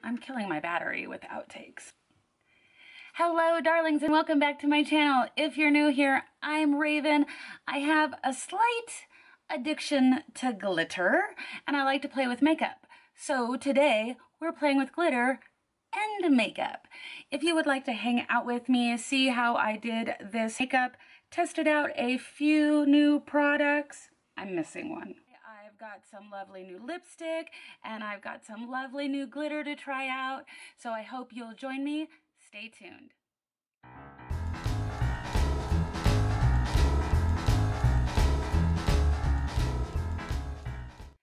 I'm killing my battery with outtakes. Hello darlings and welcome back to my channel. If you're new here, I'm Raven. I have a slight addiction to glitter and I like to play with makeup. So today we're playing with glitter and makeup. If you would like to hang out with me, see how I did this makeup, tested out a few new products. I'm missing one. I've got some lovely new lipstick and I've got some lovely new glitter to try out. So I hope you'll join me. Stay tuned.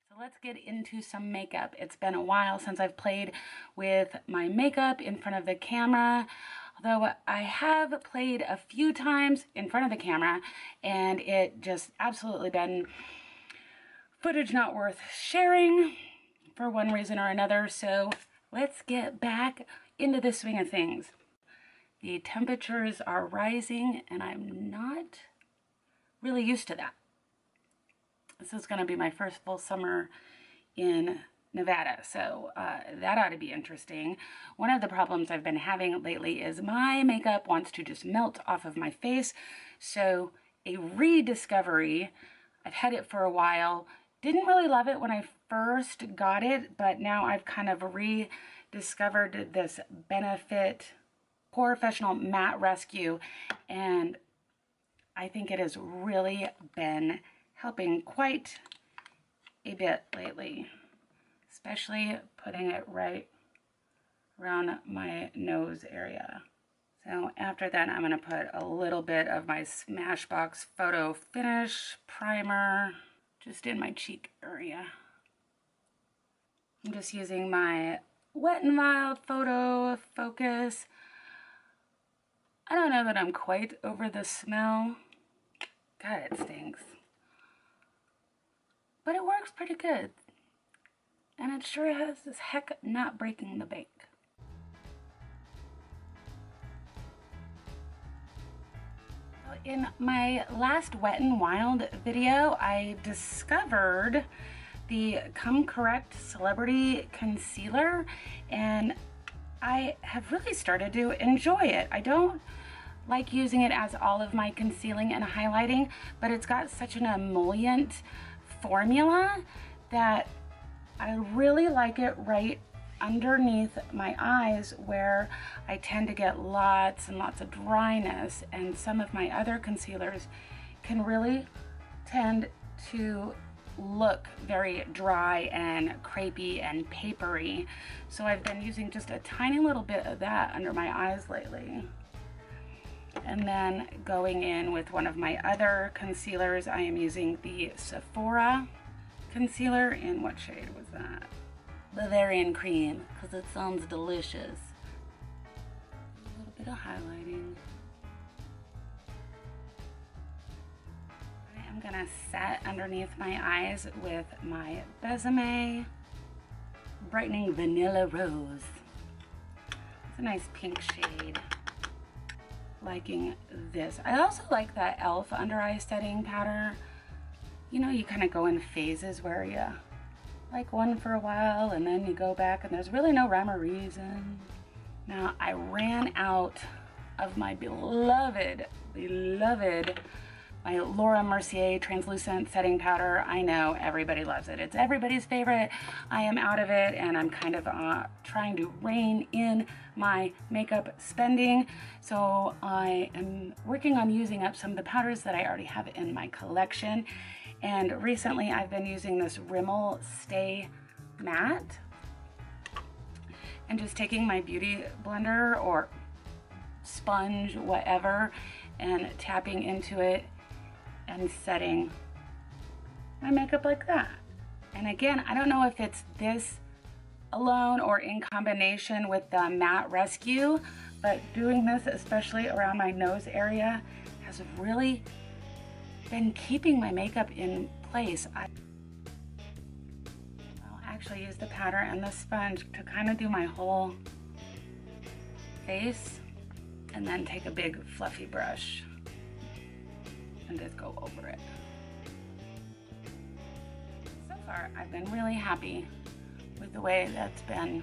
So let's get into some makeup. It's been a while since I've played with my makeup in front of the camera. Although I have played a few times in front of the camera and it just absolutely been footage not worth sharing for one reason or another. So let's get back into the swing of things. The temperatures are rising and I'm not really used to that. This is going to be my first full summer in Nevada, so that ought to be interesting. One of the problems I've been having lately is my makeup wants to just melt off of my face. So a rediscovery, I've had it for a while, didn't really love it when I first got it, but now I've kind of rediscovered this Benefit Professional Matte Rescue, and I think it has really been helping quite a bit lately, especially putting it right around my nose area. So after that, I'm going to put a little bit of my Smashbox Photo Finish Primer just in my cheek area. I'm just using my Wet n Wild Photo Focus. I don't know that I'm quite over the smell. God, it stinks. But it works pretty good. And it sure has this heck not breaking the bank. In my last Wet n Wild video, I discovered the Come Correct Celebrity Concealer, and I have really started to enjoy it. I don't like using it as all of my concealing and highlighting, but it's got such an emollient formula that I really like it right underneath my eyes where I tend to get lots and lots of dryness, and some of my other concealers can really tend to look very dry and crepey and papery. So I've been using just a tiny little bit of that under my eyes lately. And then going in with one of my other concealers, I am using the Sephora concealer in, what shade was that? Bavarian Cream, because it sounds delicious. A little bit of highlighting. I'm gonna set underneath my eyes with my Besame Brightening Vanilla Rose. It's a nice pink shade. Liking this. I also like that e.l.f. under eye setting powder. You know, you kind of go in phases where you like one for a while and then you go back and there's really no rhyme or reason. Now I ran out of my beloved my Laura Mercier translucent setting powder. I know everybody loves it. It's everybody's favorite. I am out of it and I'm kind of trying to rein in my makeup spending. So I am working on using up some of the powders that I already have in my collection. And recently I've been using this Rimmel Stay Matte and just taking my beauty blender or sponge, whatever, and tapping into it and setting my makeup like that. And again, I don't know if it's this alone or in combination with the Matte Rescue, but doing this especially around my nose area has really been keeping my makeup in place. I'll actually use the powder and the sponge to kind of do my whole face and then take a big fluffy brush and just go over it. So far, I've been really happy with the way that's been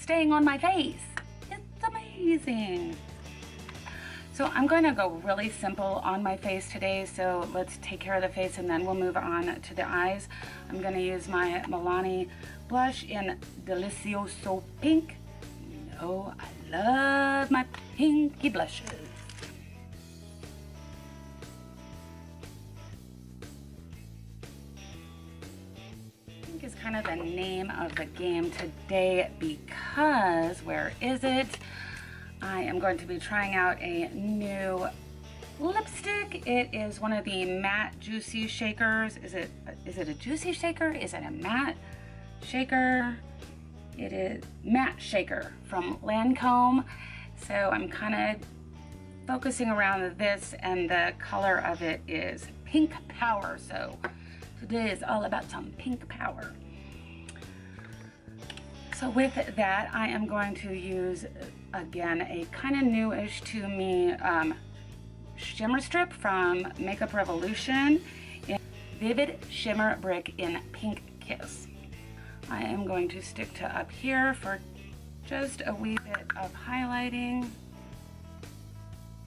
staying on my face. It's amazing. So I'm going to go really simple on my face today, so let's take care of the face and then we'll move on to the eyes. I'm going to use my Milani blush in Delicioso Pink. You know I love my pinky blushes. Pink is kind of the name of the game today because, where is it? I am going to be trying out a new lipstick. It is one of the matte juicy shakers. Is it a juicy shaker? Is it a matte shaker? It is Matte Shaker from Lancôme. So I'm kind of focusing around this, and the color of it is Pink Power. So today is all about some pink power. So with that, I am going to use, again, a kind of newish to me shimmer strip from Makeup Revolution in Vivid Shimmer Brick in Pink Kiss. I am going to stick to up here for just a wee bit of highlighting.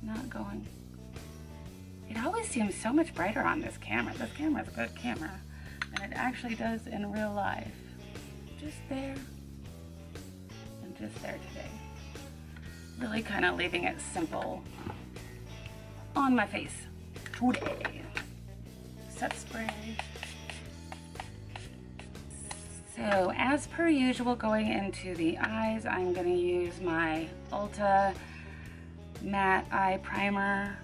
Not going. It always seems so much brighter on this camera. This camera is a good camera, and it actually does in real life. Just there. Just there today. Really kind of leaving it simple on my face today. Set spray. So as per usual, going into the eyes, I'm going to use my Ulta Matte Eye Primer.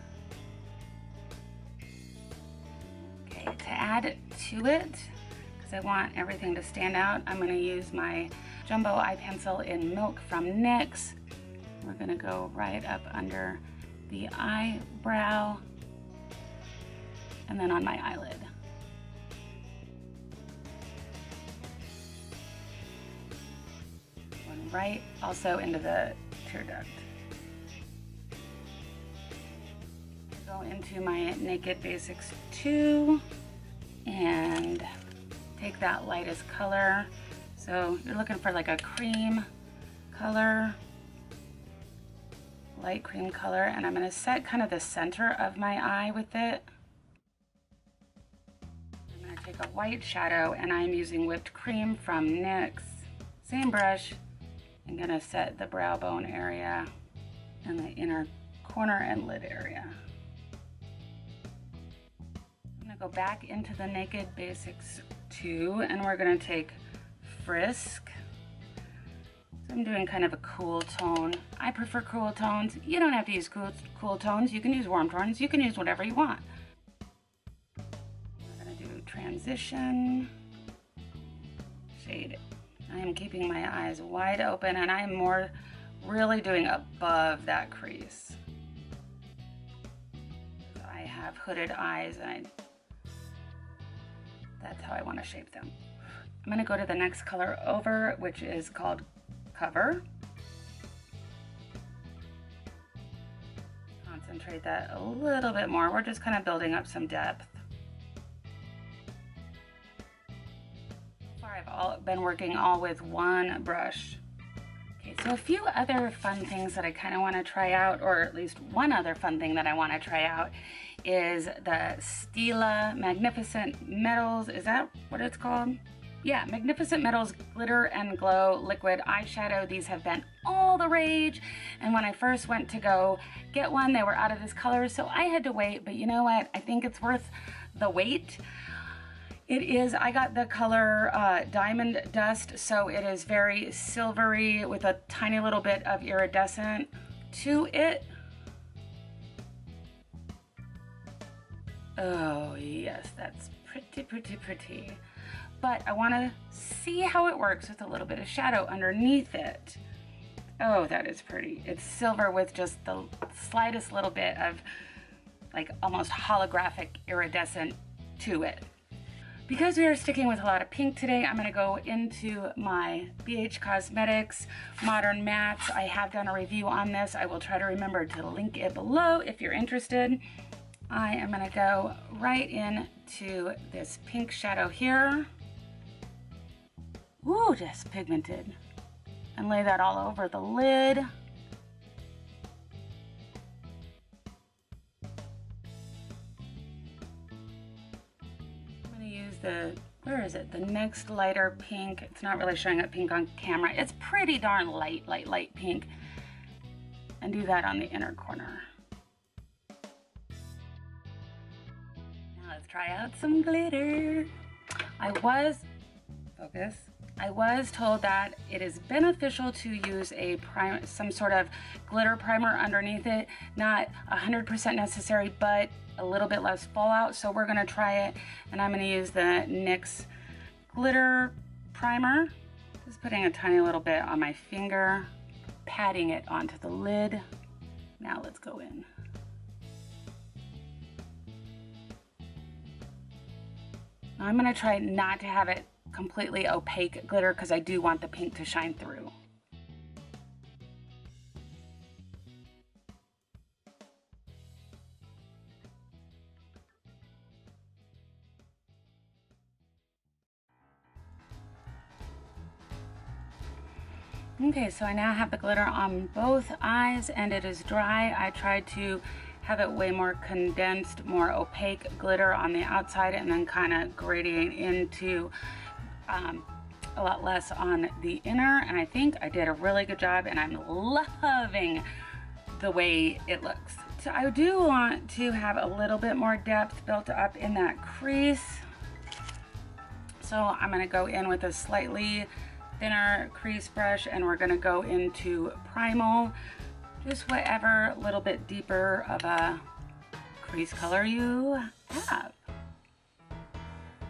Okay, to add to it, because I want everything to stand out, I'm going to use my Jumbo Eye Pencil in Milk from NYX. We're going to go right up under the eyebrow and then on my eyelid. Going right also into the tear duct. Go into my Naked Basics 2 and take that lightest color. So you're looking for like a cream color, light cream color, and I'm going to set kind of the center of my eye with it. I'm going to take a white shadow, and I'm using Whipped Cream from NYX. Same brush. I'm going to set the brow bone area and the inner corner and lid area. I'm going to go back into the Naked Basics 2, and we're going to take Frisk. So I'm doing kind of a cool tone. I prefer cool tones. You don't have to use cool tones. You can use warm tones. You can use whatever you want. We're going to do Transition Shade. I am keeping my eyes wide open, and I am more really doing above that crease. I have hooded eyes, and that's how I want to shape them. I'm going to go to the next color over, which is called Cover. Concentrate that a little bit more. We're just kind of building up some depth. So far I've been working all with one brush. Okay, so a few other fun things that I kind of want to try out, or at least one other fun thing that I want to try out, is the Stila Magnificent Metals. Is that what it's called? Yeah, Magnificent Metals Glitter and Glow Liquid Eyeshadow. These have been all the rage, and when I first went to go get one, they were out of this color, so I had to wait, but you know what? I think it's worth the wait. It is, I got the color Diamond Dust, so it is very silvery with a tiny little bit of iridescent to it. Oh yes, that's pretty, pretty, pretty. But I want to see how it works with a little bit of shadow underneath it. Oh, that is pretty. It's silver with just the slightest little bit of like almost holographic iridescent to it. Because we are sticking with a lot of pink today, I'm going to go into my BH Cosmetics Modern Mattes. I have done a review on this. I will try to remember to link it below if you're interested. I am going to go right into this pink shadow here. Ooh, just pigmented. and lay that all over the lid. I'm going to use the, where is it? The next lighter pink. It's not really showing up pink on camera. It's pretty darn light pink. And do that on the inner corner. Now let's try out some glitter. I was told that it is beneficial to use a some sort of glitter primer underneath it. Not 100% necessary, but a little bit less fallout. So we're gonna try it, and I'm gonna use the NYX glitter primer. Just putting a tiny little bit on my finger, patting it onto the lid. Now let's go in. I'm gonna try not to have it completely opaque glitter because I do want the pink to shine through. Okay, so I now have the glitter on both eyes and it is dry. I tried to have it way more condensed, more opaque glitter on the outside and then kind of gradient into a lot less on the inner, and I think I did a really good job and I'm loving the way it looks. So I do want to have a little bit more depth built up in that crease. So I'm going to go in with a slightly thinner crease brush and we're going to go into primal, just whatever little bit deeper of a crease color you have.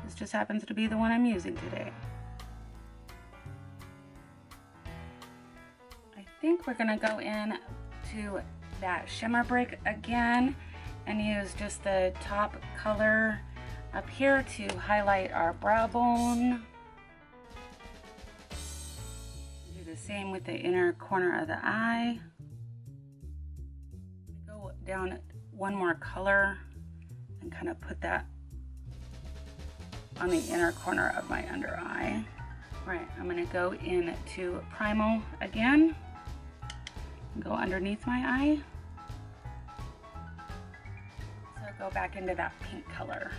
This just happens to be the one I'm using today. I think we're going to go in to that shimmer brick again and use just the top color up here to highlight our brow bone. Do the same with the inner corner of the eye. Go down one more color and kind of put that on the inner corner of my under eye. All right, I'm gonna go into primal again and go underneath my eye. So go back into that pink color.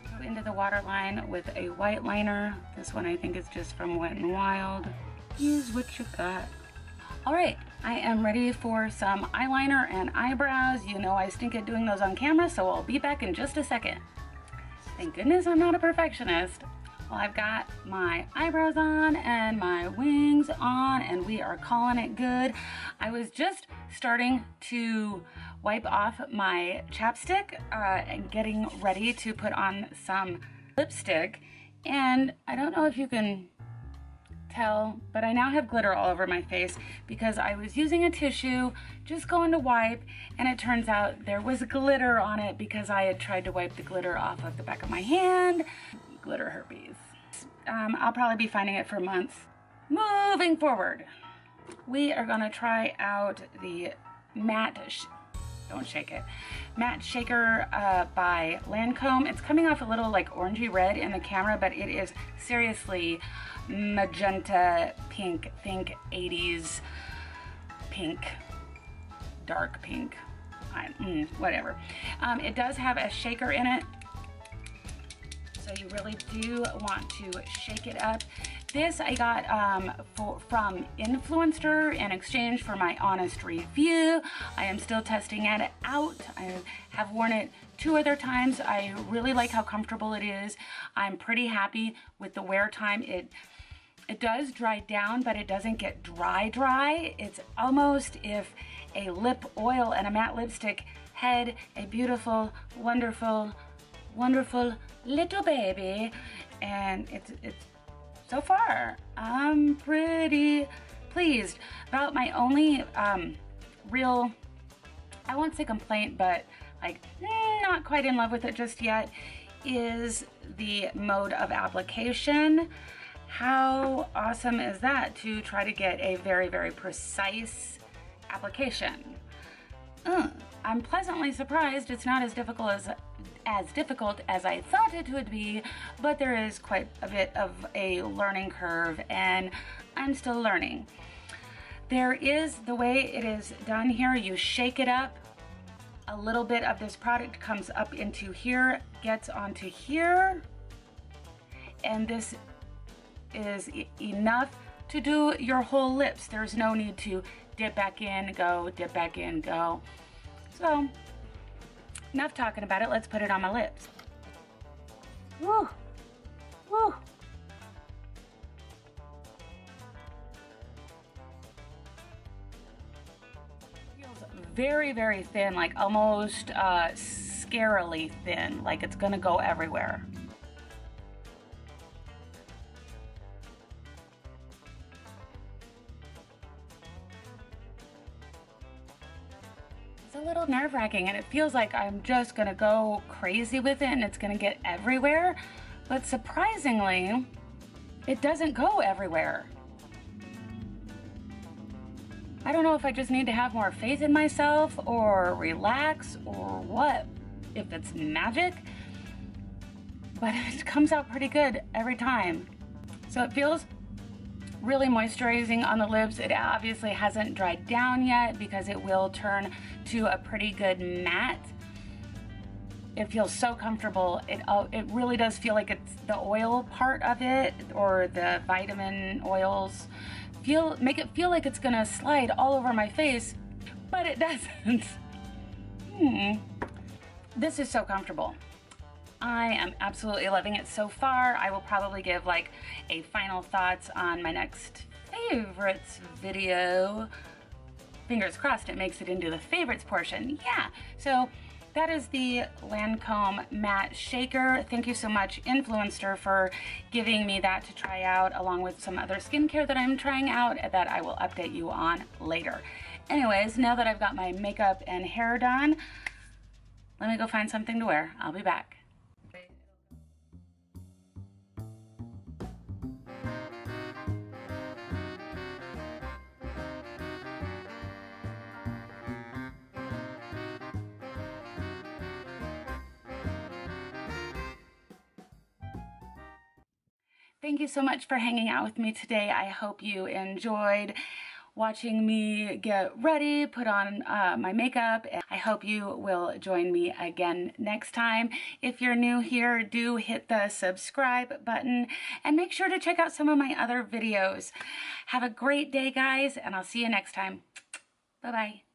Go into the waterline with a white liner. This one I think is just from Wet n Wild. Use what you got. All right, I am ready for some eyeliner and eyebrows. You know I stink at doing those on camera, so I'll be back in just a second. Thank goodness I'm not a perfectionist. Well, I've got my eyebrows on and my wings on, and we are calling it good. I was just starting to wipe off my chapstick and getting ready to put on some lipstick, and I don't know if you can tell, but I now have glitter all over my face because I was using a tissue, just going to wipe, and it turns out there was glitter on it because I had tried to wipe the glitter off of the back of my hand. Glitter herpes. I'll probably be finding it for months. Moving forward, we are gonna try out the Matte Shaker by Lancôme. It's coming off a little like orangey red in the camera, but it is seriously magenta pink. Think 80s pink, dark pink, whatever. It does have a shaker in it, so you really do want to shake it up. This I got from Influenster in exchange for my honest review. I am still testing it out. I have worn it 2 other times. I really like how comfortable it is. I'm pretty happy with the wear time. It does dry down, but it doesn't get dry. It's almost if a lip oil and a matte lipstick had a beautiful, wonderful, wonderful little baby, and it's so far I'm pretty pleased. About my only real, I won't say complaint, but like not quite in love with it just yet, is the mode of application. How awesome is that to try to get a very, very precise application? I'm pleasantly surprised it's not as difficult as difficult as I thought it would be, but there is quite a bit of a learning curve and I'm still learning. There is the way it is done here. You shake it up. A little bit of this product comes up into here, gets onto here, and this is enough to do your whole lips. There's no need to dip back in, go, dip back in, go. So, enough talking about it. Let's put it on my lips. Woo! Woo! Feels very, very thin, like almost scarily thin, like it's gonna go everywhere. It's a little nerve-wracking and it feels like I'm just gonna go crazy with it and it's gonna get everywhere, but surprisingly, it doesn't go everywhere. I don't know if I just need to have more faith in myself or relax or what, if it's magic, but it comes out pretty good every time. So it feels really moisturizing on the lips. It obviously hasn't dried down yet because it will turn to a pretty good matte. It feels so comfortable. It really does feel like it's the oil part of it, or the vitamin oils. Make it feel like it's gonna slide all over my face, but it doesn't. This is so comfortable. I am absolutely loving it so far. I will probably give like a final thoughts on my next favorites video. Fingers crossed it makes it into the favorites portion. Yeah, so that is the Lancôme Matte Shaker. Thank you so much, Influenster, for giving me that to try out, along with some other skincare that I'm trying out that I will update you on later. Anyways, now that I've got my makeup and hair done, let me go find something to wear. I'll be back. Thank you so much for hanging out with me today. I hope you enjoyed watching me get ready, put on my makeup. And I hope you will join me again next time. If you're new here, do hit the subscribe button and make sure to check out some of my other videos. Have a great day, guys, and I'll see you next time. Bye-bye.